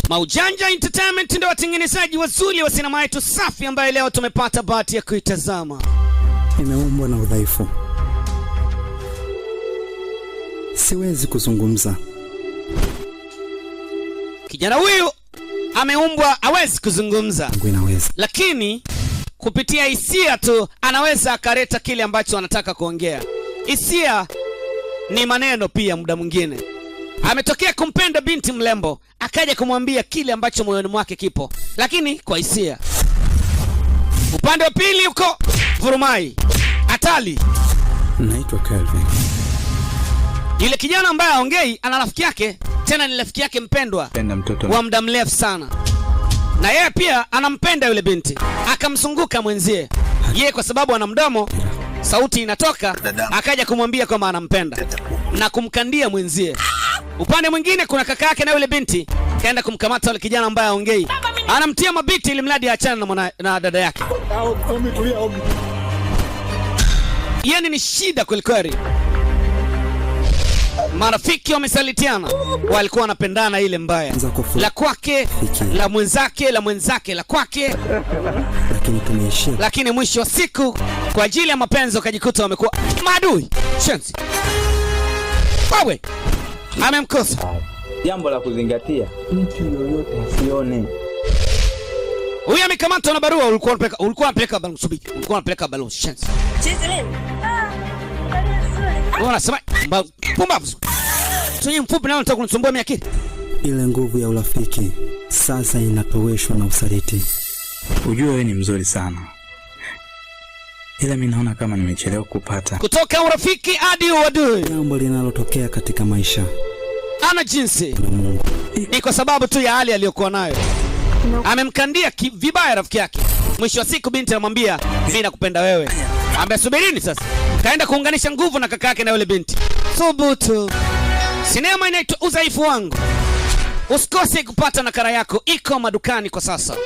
Maujanja Entertainment ndio watengenezaji wazuri wa sinema yetu safi ambayo leo tumepata bahati ya kuitazama. Nimeumbwa na udhaifu. Siwezi kuzungumza. Kijana huyu ameumbwa hawezi kuzungumza. Naweza. Lakini kupitia hisia tu anaweza akaleta kile ambacho anataka kuongea. Hisia ni maneno pia muda mwingine. Ametokea kumpenda binti mlembo, akaja kumwambia kile ambacho moyoni mwake kipo, lakini kwa hisia. Upande wa pili uko Vurumai, Atali. Naitwa Kelvin. Yule kijana ambaye haongei ana rafiki yake, tena ni rafiki yake mpendwa wa muda mrefu sana. Na yeye pia anampenda yule binti. Akamzunguka mwenzie. Yeye kwa sababu ana mdomo, sauti inatoka, akaja kumwambia kwamba anampenda na kumkandia mwenzie. Upande mwingine kuna kaka yake na yule binti, kaenda kumkamata yule kijana ambaye haongei. Anamtia mabiti ili mradi aachane na dada yake. Yani ni shida kweli. Marafiki wamesalitiana, walikuwa wanapendana ile mbaya. La kwake, la mwenzake, la mwenzake, la kwake. Lakini mwisho wa siku kwa ajili ya mapenzi wakajikuta wamekuwa maadui. Shenzi. Wewe amemkosa. Jambo la kuzingatia, mtu yoyote asione. Huyu amekamatwa na barua. Ulikuwa unapeleka balloon. Subiri. Ulikuwa unapeleka balloon. Shenzi. Unasema pumbavu. Tunyi mfupi nao nataka kunisumbua mimi akili. Ile nguvu ya urafiki sasa inatoweshwa na usaliti. Ujue wewe ni mzuri sana, ila mimi naona kama nimechelewa kupata. Kutoka urafiki hadi uadui, jambo linalotokea katika maisha ana jinsi ni kwa sababu tu ya hali aliyokuwa nayo. Amemkandia vibaya rafiki yake. Mwisho wa siku binti anamwambia mimi nakupenda wewe. Ambaye subirini sasa. Kaenda kuunganisha nguvu na kaka yake na yule binti. Thubutu. Sinema inaitwa Udhaifu Wangu. Usikose kupata nakala yako, iko madukani kwa sasa.